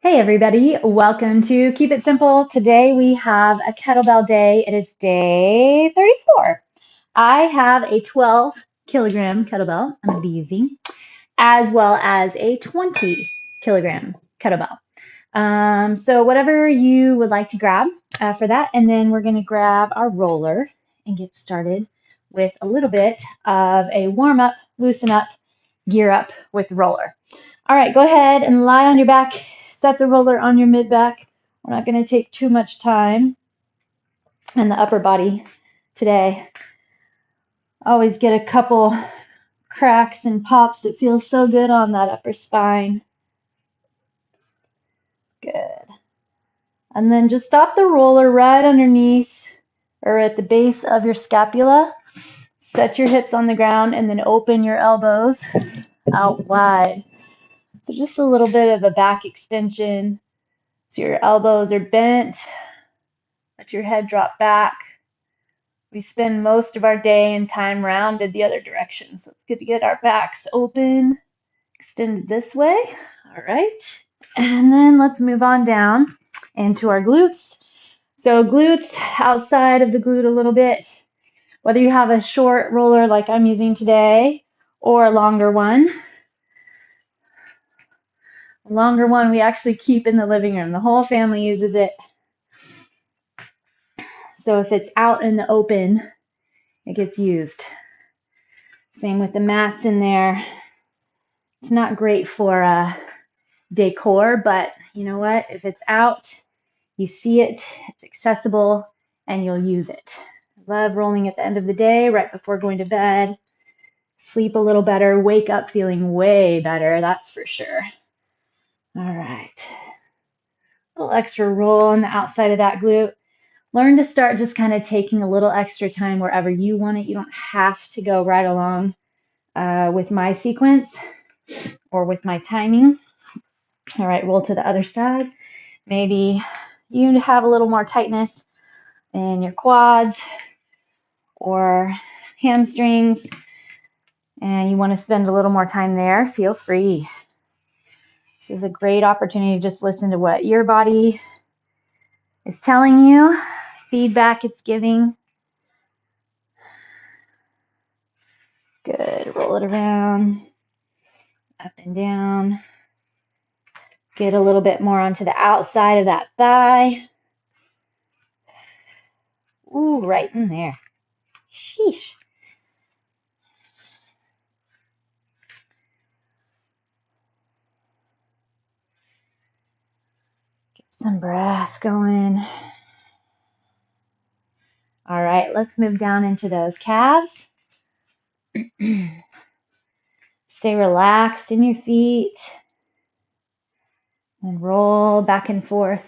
Hey everybody, welcome to Keep It Simple. Today we have a kettlebell day. It is day 34. I have a 12 kilogram kettlebell I'm going to be using, as well as a 20 kilogram kettlebell. So whatever you would like to grab for that, and then we're going to grab our roller and get started with a little bit of a warm up, loosen up, gear up with roller. All right, go ahead and lie on your back. Set the roller on your mid back. We're not going to take too much time in the upper body today. Always get a couple cracks and pops. It feels so good on that upper spine. Good. And then just stop the roller right underneath or at the base of your scapula. Set your hips on the ground and then open your elbows out wide. So just a little bit of a back extension. So your elbows are bent. Let your head drop back. We spend most of our day and time rounded the other direction. So it's good to get our backs open, extended this way. All right. And then let's move on down into our glutes. So glutes, outside of the glute a little bit, whether you have a short roller like I'm using today or a longer one. A longer one we actually keep in the living room. The whole family uses it. So if it's out in the open, it gets used. Same with the mats in there. It's not great for decor, but you know what? If it's out, you see it, it's accessible, and you'll use it. I love rolling at the end of the day, right before going to bed. Sleep a little better, wake up feeling way better, that's for sure. All right. A little extra roll on the outside of that glute. Learn to start just kind of taking a little extra time wherever you want it. You don't have to go right along with my sequence or with my timing. All right, roll to the other side. Maybe you have a little more tightness in your quads or hamstrings and you want to spend a little more time there, feel free. This is a great opportunity to just listen to what your body is telling you, feedback it's giving. Good. Roll it around, up and down. Get a little bit more onto the outside of that thigh. Ooh, right in there. Sheesh. Get some breath going. All right, let's move down into those calves. Stay relaxed in your feet and roll back and forth.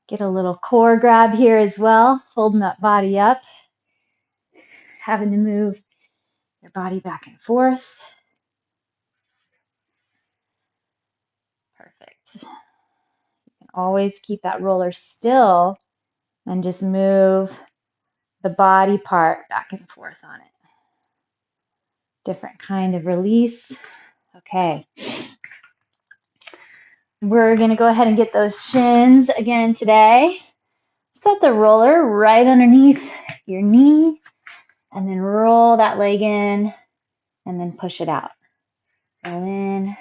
Get a little core grab here as well, holding that body up, having to move your body back and forth. Perfect. You can always keep that roller still and just move the body part back and forth on it. Different kind of release. Okay. We're going to go ahead and get those shins again today. Set the roller right underneath your knee and then roll that leg in and then push it out. Roll in,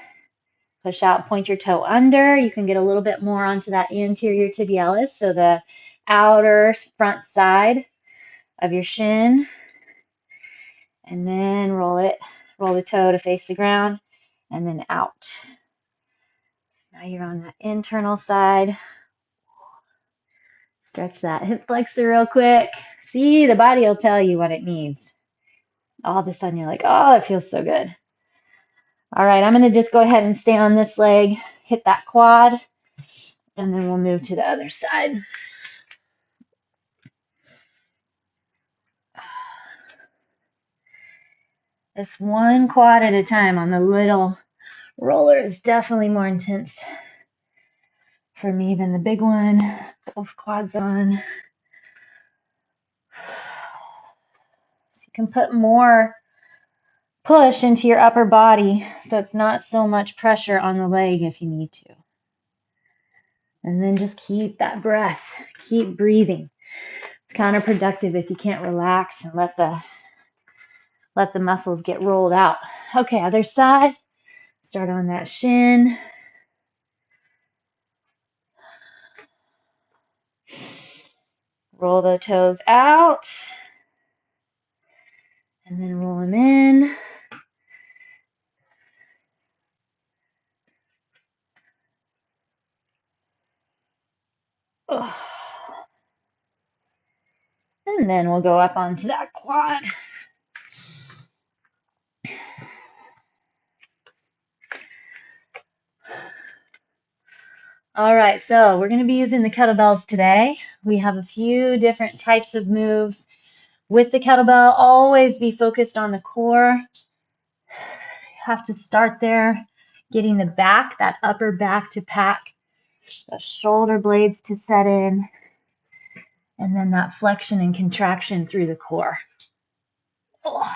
push out, point your toe under. You can get a little bit more onto that anterior tibialis, so the outer front side of your shin. And then roll the toe to face the ground and then out. Now you're on that internal side. Stretch that hip flexor real quick. See, the body will tell you what it needs. All of a sudden you're like, oh, it feels so good. All right, I'm going to just go ahead and stay on this leg, hit that quad, and then we'll move to the other side. This one quad at a time on the little roller is definitely more intense for me than the big one. Both quads on. So you can put more push into your upper body so it's not so much pressure on the leg if you need to. And then just keep that breath. Keep breathing. It's counterproductive if you can't relax and let the muscles get rolled out. Okay, other side. Start on that shin. Roll the toes out. And then roll them in. Oh. And then we'll go up onto that quad. All right, so we're going to be using the kettlebells today. We have a few different types of moves. With the kettlebell, always be focused on the core. You have to start there, getting the back, that upper back to pack, the shoulder blades to set in, and then that flexion and contraction through the core. Oh.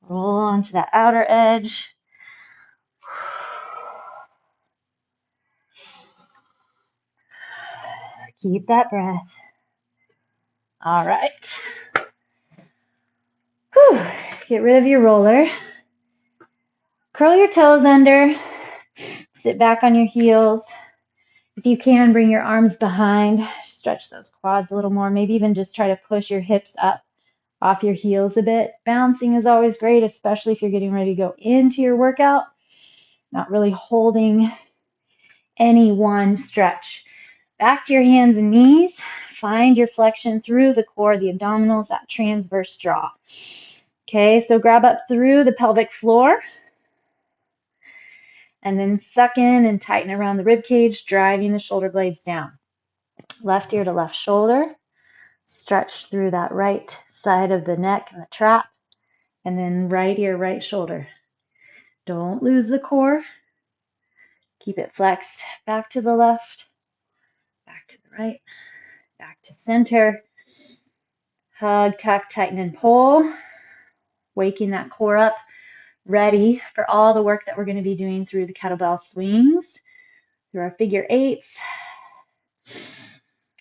Roll onto that outer edge. Keep that breath. All right. Whew. Get rid of your roller. Curl your toes under. Sit back on your heels. If you can, bring your arms behind. Stretch those quads a little more. Maybe even just try to push your hips up off your heels a bit. Bouncing is always great, especially if you're getting ready to go into your workout. Not really holding any one stretch. Back to your hands and knees. Find your flexion through the core, the abdominals, that transverse draw. Okay, so grab up through the pelvic floor. And then suck in and tighten around the rib cage, driving the shoulder blades down. Left ear to left shoulder. Stretch through that right side of the neck and the trap. And then right ear, right shoulder. Don't lose the core. Keep it flexed. Back to the left. Back to the right. Back to center. Hug, tuck, tighten, and pull. Waking that core up. Ready for all the work that we're going to be doing through the kettlebell swings. Through our figure eights.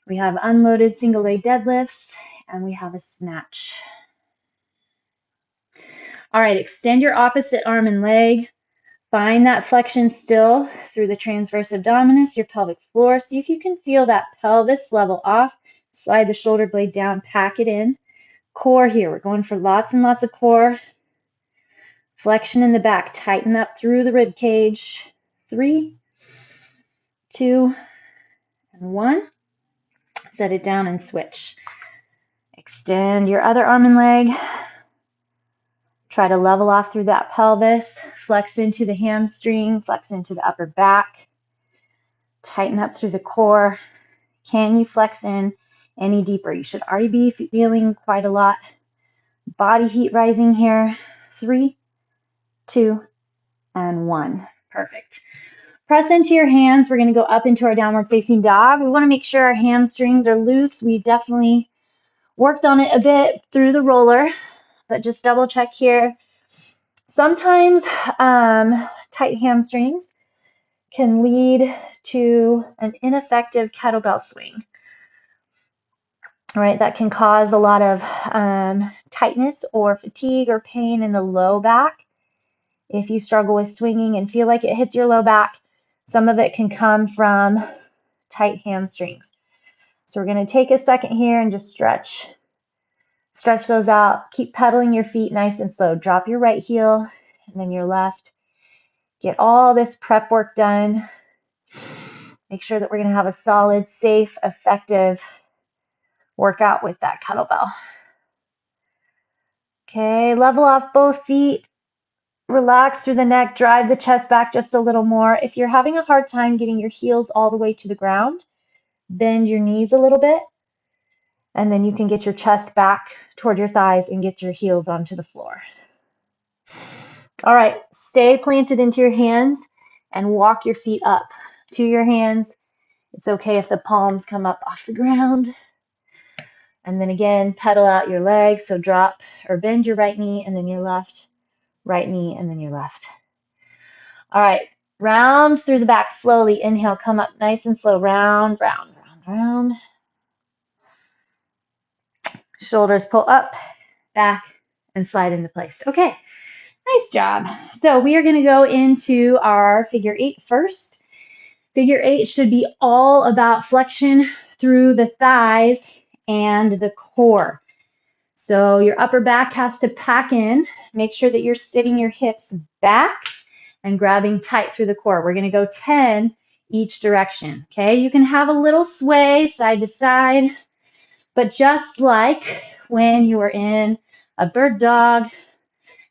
We have unloaded single leg deadlifts, and we have a snatch. All right, extend your opposite arm and leg. Find that flexion still through the transverse abdominis, your pelvic floor. See if you can feel that pelvis level off. Slide the shoulder blade down, pack it in. Core here, we're going for lots and lots of core. Flexion in the back, tighten up through the rib cage. 3, 2, and 1. Set it down and switch. Extend your other arm and leg. Try to level off through that pelvis. Flex into the hamstring, flex into the upper back. Tighten up through the core. Can you flex in any deeper? You should already be feeling quite a lot. Body heat rising here. 3, 2, and 1. Perfect. Press into your hands. We're going to go up into our downward facing dog. We want to make sure our hamstrings are loose. We definitely worked on it a bit through the roller, but just double check here. Sometimes tight hamstrings can lead to an ineffective kettlebell swing. All right, that can cause a lot of tightness or fatigue or pain in the low back. If you struggle with swinging and feel like it hits your low back, some of it can come from tight hamstrings. So we're going to take a second here and just stretch those out. Keep pedaling your feet nice and slow. Drop your right heel and then your left. Get all this prep work done. Make sure that we're going to have a solid, safe, effective workout with that kettlebell. Okay, level off both feet. Relax through the neck. Drive the chest back just a little more. If you're having a hard time getting your heels all the way to the ground, bend your knees a little bit. And then you can get your chest back toward your thighs and get your heels onto the floor. All right, stay planted into your hands and walk your feet up to your hands. It's okay if the palms come up off the ground. And then again, pedal out your legs. So drop or bend your right knee and then your left, right knee and then your left. All right, round through the back slowly. Inhale, come up nice and slow. Round, round, round, round. Shoulders pull up, back, and slide into place. Okay, nice job. So we are going to go into our figure 8 first. Figure 8 should be all about flexion through the thighs and the core. So your upper back has to pack in. Make sure that you're sitting your hips back and grabbing tight through the core. We're going to go 10 each direction. Okay, you can have a little sway side to side, but just like when you are in a bird dog,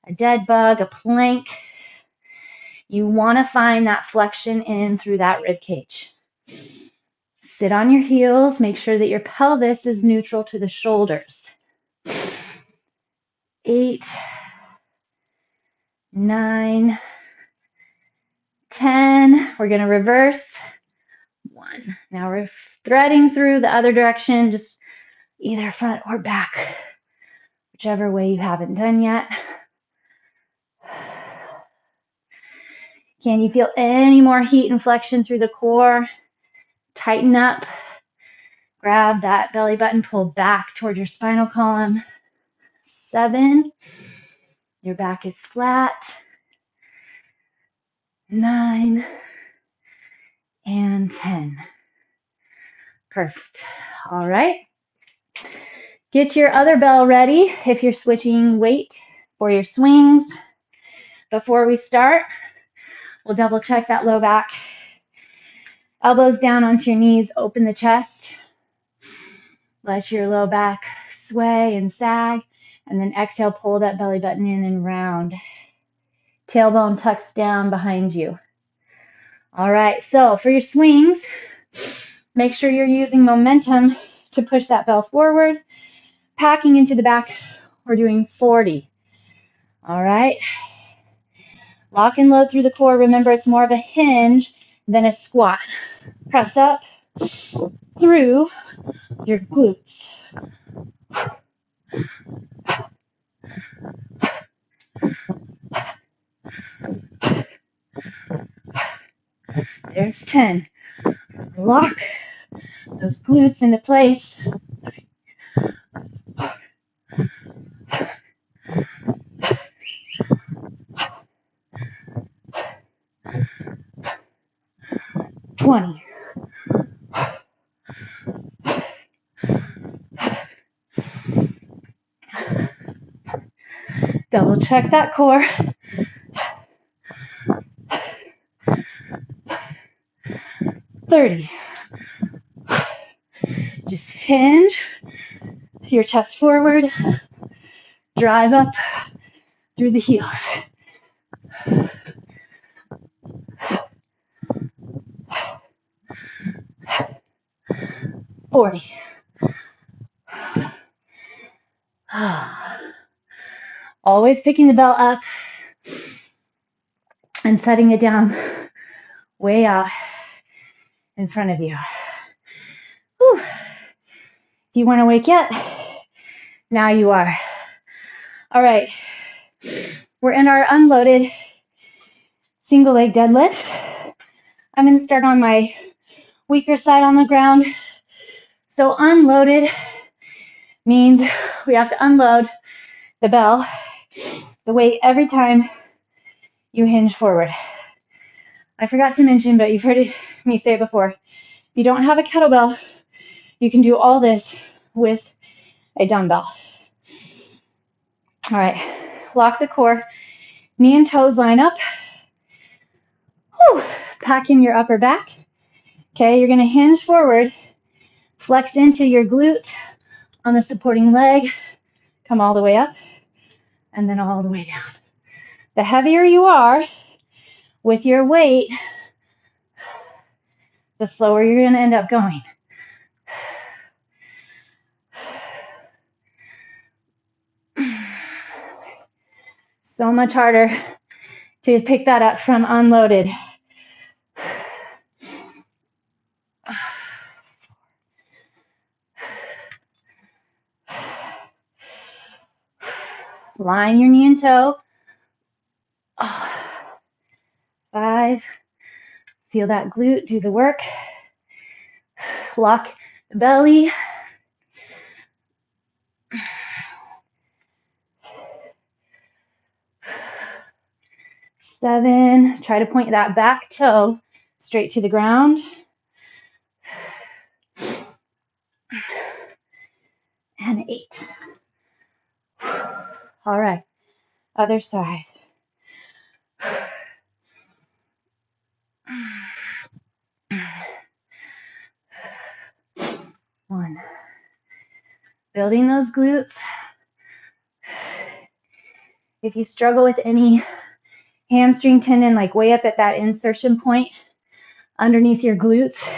a dead bug, a plank, you want to find that flexion in through that rib cage. Sit on your heels. Make sure that your pelvis is neutral to the shoulders. 8, 9, 10. We're going to reverse. 1. Now we're threading through the other direction, just either front or back, whichever way you haven't done yet. Can you feel any more heat and flexion through the core? Tighten up. Grab that belly button, pull back toward your spinal column. 7. Your back is flat. 9 and 10. Perfect. All right. Get your other bell ready if you're switching weight for your swings. Before we start, we'll double check that low back. Elbows down onto your knees, open the chest. Let your low back sway and sag, and then exhale, pull that belly button in and round. Tailbone tucks down behind you. All right, so for your swings, make sure you're using momentum to push that bell forward. Packing into the back, we're doing 40. All right. Lock and load through the core. Remember, it's more of a hinge than a squat. Press up through your glutes. There's 10. Lock those glutes into place. 20. Double check that core. 30. Just hinge your chest forward. Drive up through the heels. 40. Always picking the bell up and setting it down way out in front of you. Whew. If you weren't awake yet, now you are. All right, we're in our unloaded single leg deadlift. I'm going to start on my weaker side on the ground. So unloaded means we have to unload the bell, the weight, every time you hinge forward. I forgot to mention, but you've heard me say it before, if you don't have a kettlebell, you can do all this with a dumbbell. All right, lock the core, knee and toes line up. Whew. Pack in your upper back. Okay, you're gonna hinge forward, flex into your glute on the supporting leg, come all the way up, and then all the way down. The heavier you are with your weight, the slower you're gonna end up going. So much harder to pick that up from unloaded. Line your knee and toe. 5. Feel that glute, do the work. Lock the belly. 7. Try to point that back toe straight to the ground. And 8. All right, other side. 1. Building those glutes. If you struggle with any hamstring tendon, like way up at that insertion point underneath your glutes,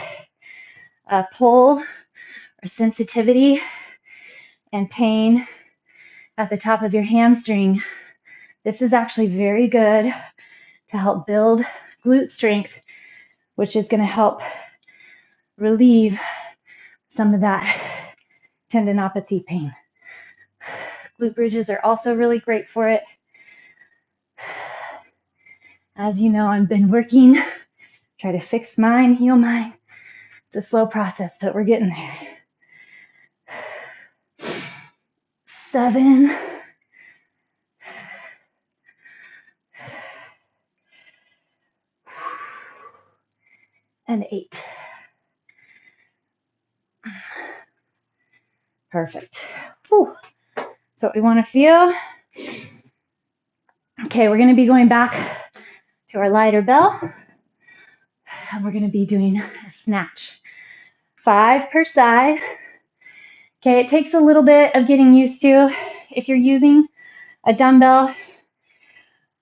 pull or sensitivity and pain at the top of your hamstring, this is actually very good to help build glute strength, which is going to help relieve some of that tendinopathy pain. Glute bridges are also really great for it. As you know, I've been working, try to fix mine, heal mine. It's a slow process, but we're getting there. 7. And 8. Perfect. Whew. That's what we want to feel. Okay, we're going to be going back to our lighter bell. And we're going to be doing a snatch. 5 per side. Okay, it takes a little bit of getting used to. If you're using a dumbbell,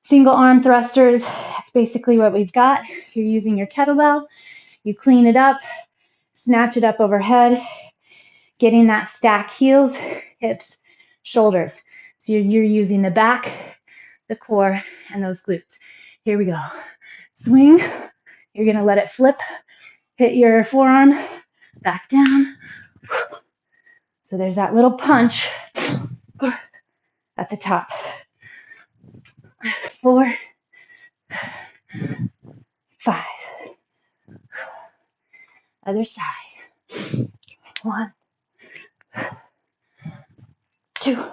single arm thrusters, that's basically what we've got. If you're using your kettlebell, you clean it up, snatch it up overhead, getting that stack heels, hips, shoulders. So you're using the back, the core, and those glutes. Here we go. Swing. You're going to let it flip. Hit your forearm back down. So there's that little punch at the top. 4, 5. Other side. 1, 2,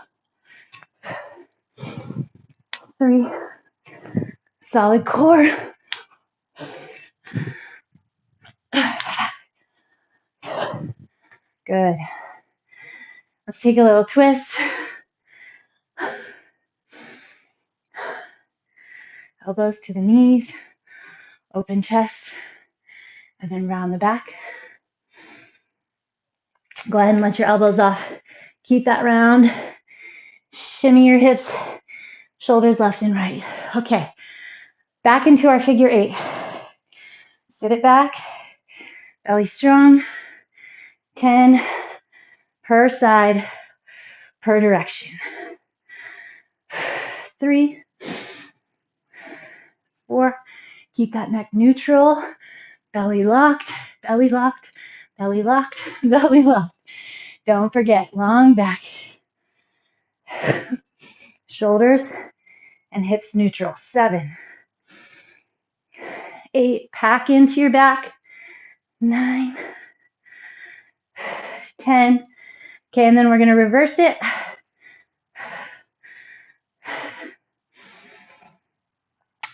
3. Solid core. Good. Let's take a little twist. Elbows to the knees, open chest, and then round the back. Go ahead and let your elbows off. Keep that round. Shimmy your hips, shoulders left and right. Okay, back into our figure 8. Sit it back, belly strong. 10 per side, per direction. 3, 4, keep that neck neutral, belly locked, belly locked, belly locked, belly locked. Don't forget, long back. Shoulders and hips neutral. 7, 8, pack into your back. 9, 10. Okay, and then we're going to reverse it.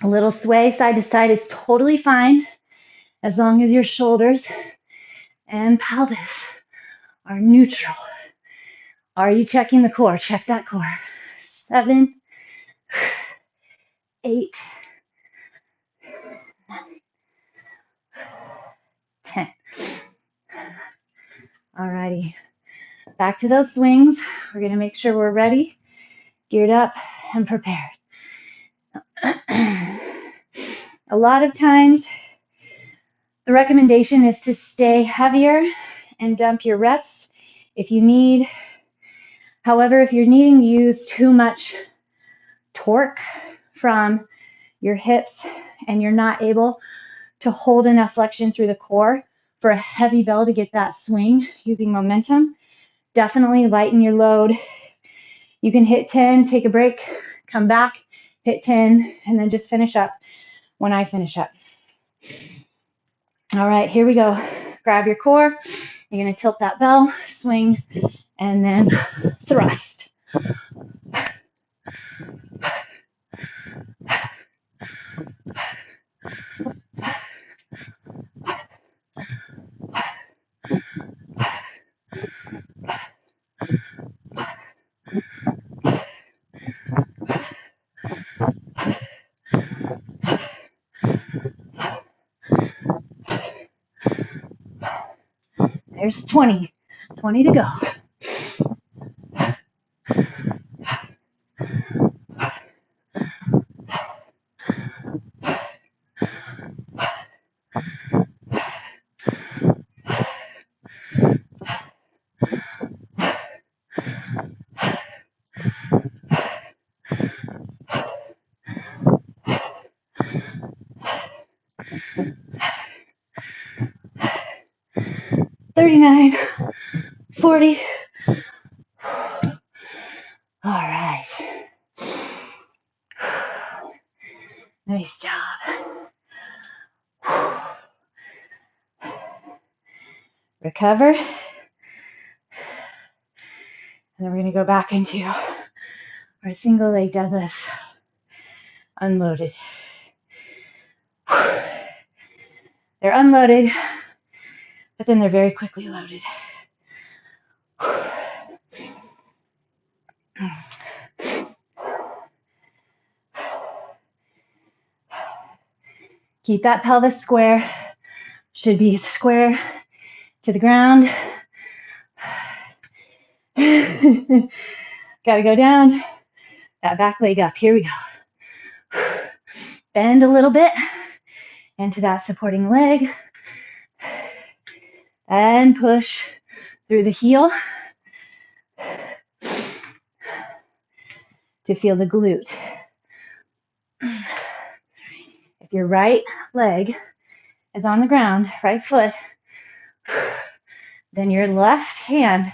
A little sway side to side is totally fine as long as your shoulders and pelvis are neutral. Are you checking the core? Check that core. 7, 8, 9, 10. Alrighty, back to those swings. We're going to make sure we're ready, geared up, and prepared. A lot of times, the recommendation is to stay heavier and dump your reps if you need. However, if you're needing to use too much torque from your hips and you're not able to hold enough flexion through the core for a heavy bell to get that swing using momentum, definitely lighten your load. You can hit 10, take a break, come back, hit 10, and then just finish up when I finish up. All right, here we go. Grab your core. You're going to tilt that bell, swing, and then thrust. There's 20. 20 to go. $39, $40. All right. Nice job. Recover. And then we're going to go back into our single leg deadlifts. Unloaded. They're unloaded, but then they're very quickly loaded. Keep that pelvis square. Should be square to the ground. Gotta go down. That back leg up. Here we go. Bend a little bit into that supporting leg. And push through the heel to feel the glute. If your right leg is on the ground, right foot, then your left hand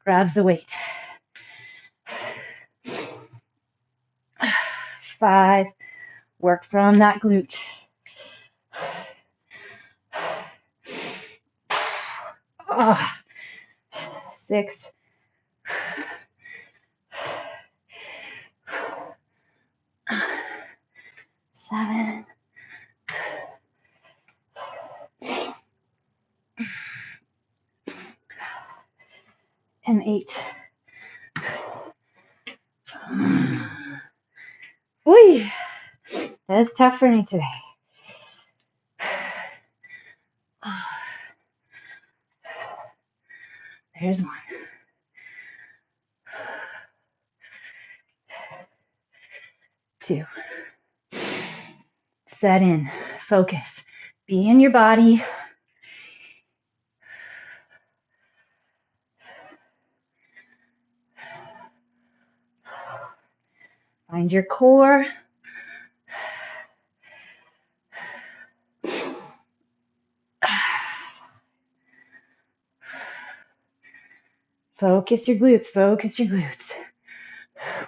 grabs the weight. 5, work from that glute. 6, 7, and 8. Ooh, that is tough for me today. There's one. 2. Set in, focus, be in your body. Find your core. Focus your glutes, focus your glutes.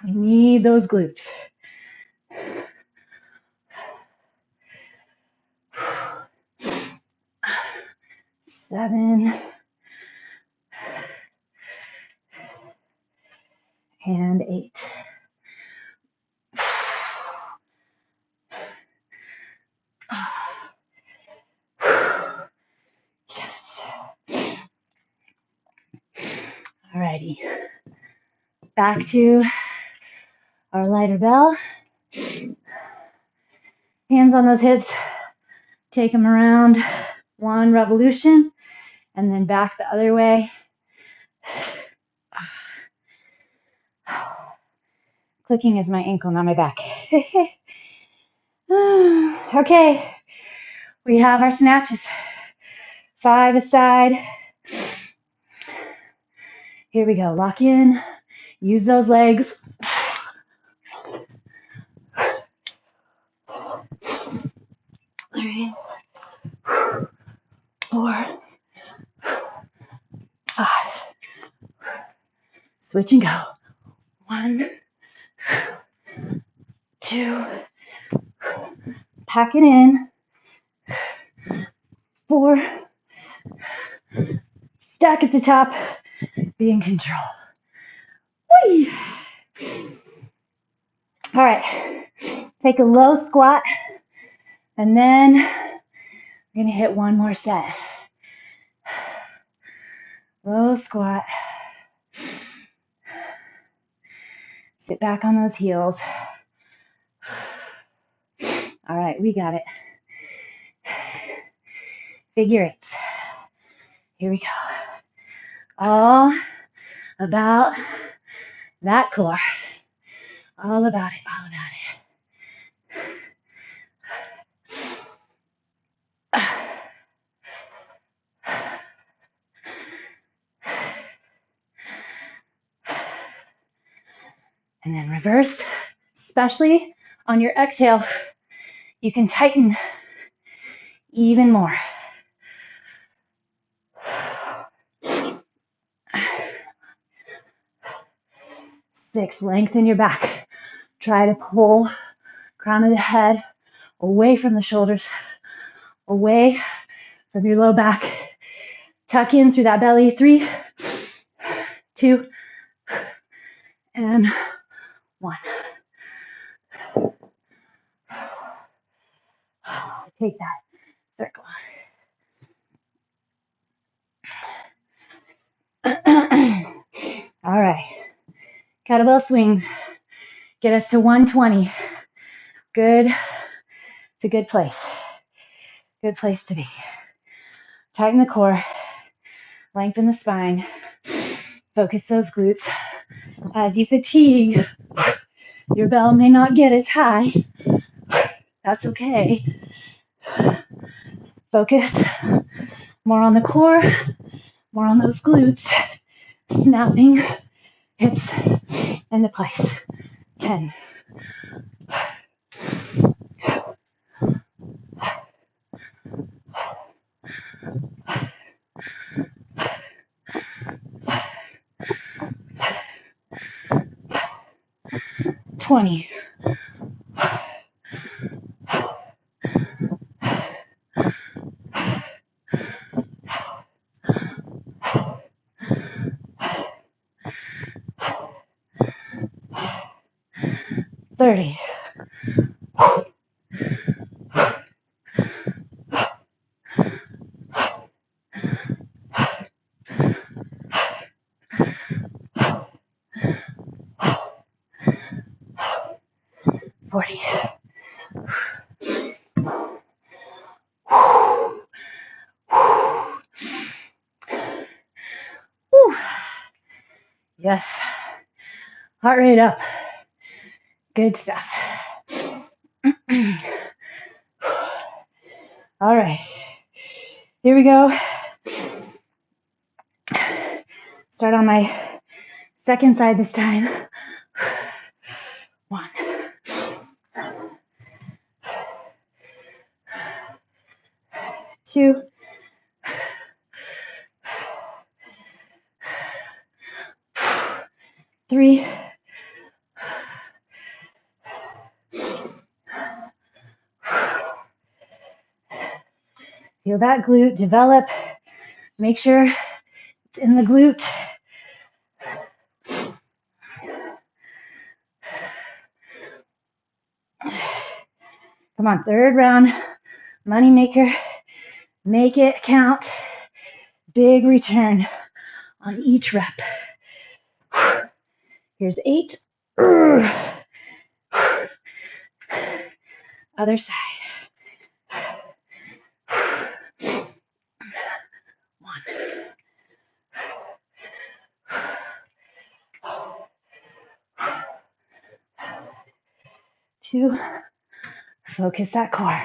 We need those glutes. 7 and 8. Yes. Alrighty. Back to our lighter bell. Hands on those hips. Take them around 1 revolution and then back the other way. Clicking is my ankle, not my back. Okay, we have our snatches. 5 aside. Here we go. Lock in. Use those legs. 3, 4, 5. Switch and go. 1, 1, 2, pack it in, 4, stack at the top, be in control. Whee! All right, take a low squat, and then we're gonna hit one more set. Low squat. Sit back on those heels. All right, we got it. Figure eights. Here we go. All about that core. All about it, all about it. And then reverse, especially on your exhale, you can tighten even more. Six, lengthen your back. Try to pull crown of the head away from the shoulders, away from your low back. Tuck in through that belly. 3, 2, and 1. Take that circle. All right. Kettlebell swings. Get us to 120. Good. It's a good place. Good place to be. Tighten the core. Lengthen the spine. Focus those glutes. As you fatigue, your bell may not get as high. That's okay. Focus more on the core, more on those glutes, snapping hips into place. 10. 20. 30. 40. Whew. Yes. Heart rate up. Good stuff. All right. Here we go. Start on my second side this time. 1. 2. 3. 'Feel that glute develop. Make sure it's in the glute. Come on, third round. Money maker. Make it count. Big return on each rep. Here's 8. Other side. 1. 2. Focus that core.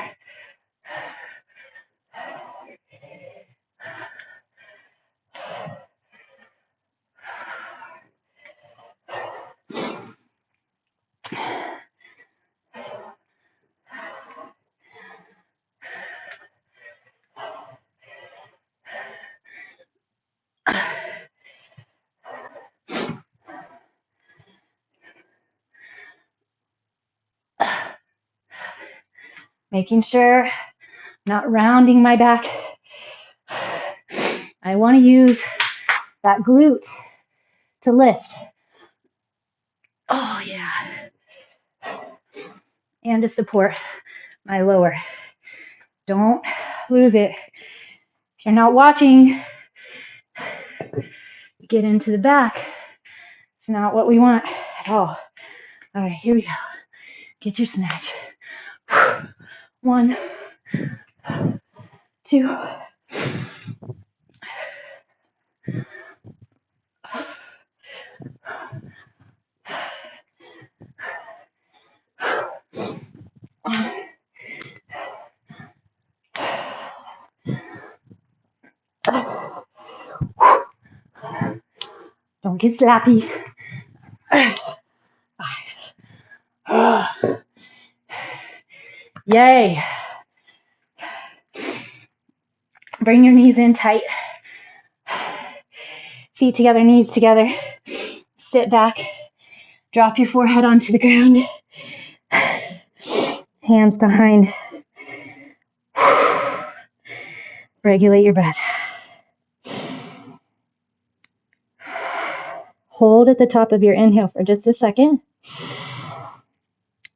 5. Making sure I'm not rounding my back. I want to use that glute to lift. Oh, yeah. And to support my lower. Don't lose it. If you're not watching, get into the back. It's not what we want at all. All right, here we go. Get your snatch. 1, 2. Don't get slappy. Yay. Bring your knees in tight. Feet together, knees together. Sit back. Drop your forehead onto the ground. Hands behind. Regulate your breath. Hold at the top of your inhale for just a second.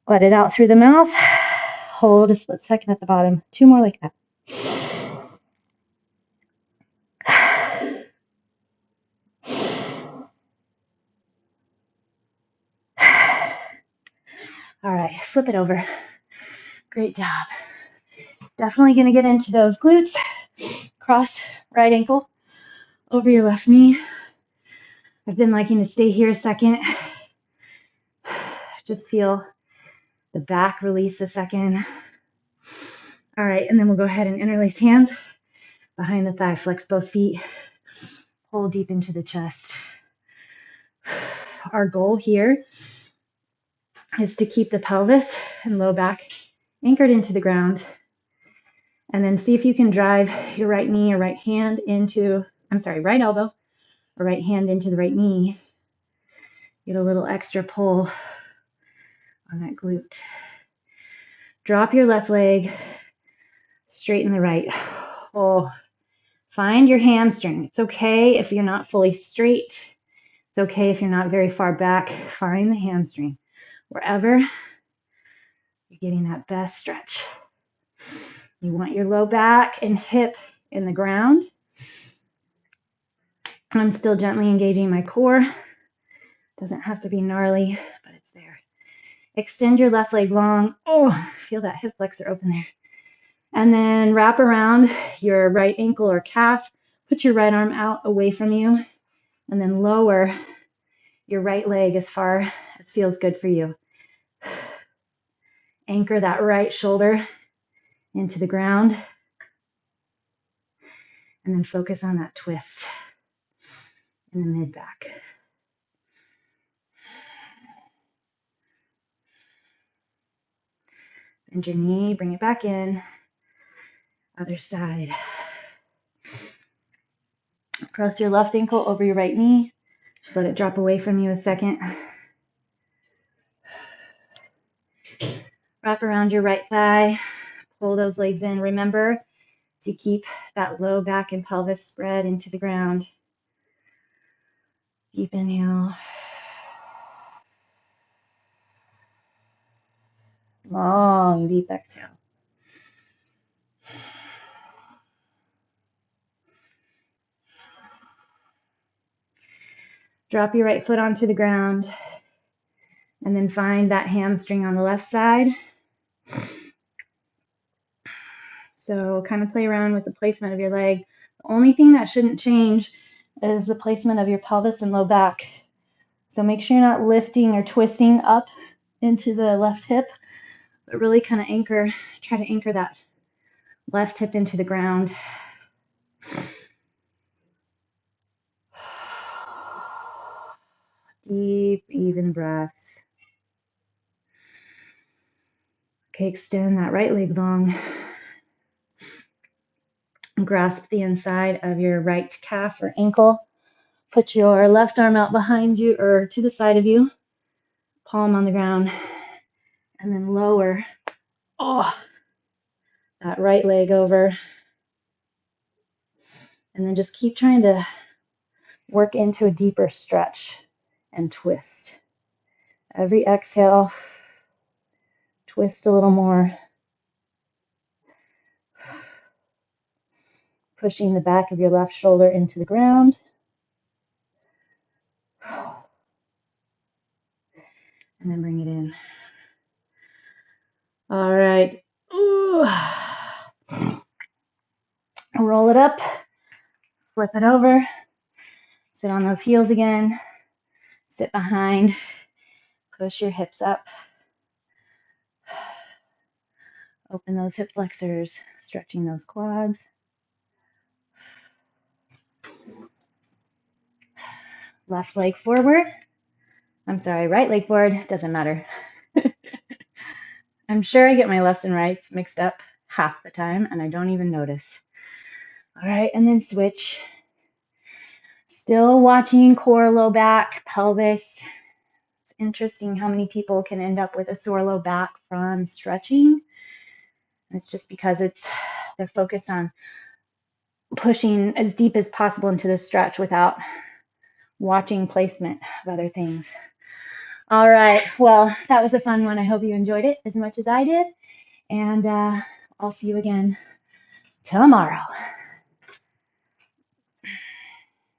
Let it out through the mouth. Hold a split second at the bottom. 2 more like that. All right, flip it over. Great job. Definitely going to get into those glutes. Cross right ankle over your left knee. I've been liking to stay here a second. Just feel the back release a second. All right, and then we'll go ahead and interlace hands behind the thigh. Flex both feet. Pull deep into the chest. Our goal here is to keep the pelvis and low back anchored into the ground. And then see if you can drive your right knee or right elbow or right hand into the right knee. Get a little extra pull on that glute. Drop your left leg, straighten the right. Oh, find your hamstring. It's okay if you're not fully straight. It's okay if you're not very far back. Find the hamstring. Wherever you're getting that best stretch. You want your low back and hip in the ground. I'm still gently engaging my core. Doesn't have to be gnarly, but it's there. Extend your left leg long. Oh, feel that hip flexor open there. And then wrap around your right ankle or calf. Put your right arm out away from you. And then lower your right leg as far as feels good for you. Anchor that right shoulder into the ground. And then focus on that twist in the mid-back. Bend your knee, bring it back in. Other side. Cross your left ankle over your right knee. Just let it drop away from you a second. Wrap around your right thigh. Pull those legs in. Remember to keep that low back and pelvis spread into the ground. Deep inhale. Long, deep exhale. Drop your right foot onto the ground and then find that hamstring on the left side. So kind of play around with the placement of your leg. The only thing that shouldn't change is the placement of your pelvis and low back. So make sure you're not lifting or twisting up into the left hip, but really kind of try to anchor that left hip into the ground. Deep, even breaths. Okay, extend that right leg long. Grasp the inside of your right calf or ankle. Put your left arm out behind you or to the side of you. Palm on the ground. And then lower. Oh, that right leg over. And then just keep trying to work into a deeper stretch and twist. Every exhale, twist a little more. Pushing the back of your left shoulder into the ground. And then bring it in. All right. Ooh. Roll it up. Flip it over. Sit on those heels again. Sit behind. Push your hips up. Open those hip flexors. Stretching those quads. Left leg forward. I'm sorry, right leg forward. Doesn't matter. I'm sure I get my lefts and rights mixed up half the time, and I don't even notice. All right, and then switch. Still watching core, low back, pelvis. It's interesting how many people can end up with a sore low back from stretching. It's just because they're focused on pushing as deep as possible into the stretch without watching placement of other things. All right, well, that was a fun one. I hope you enjoyed it as much as I did. And I'll see you again tomorrow.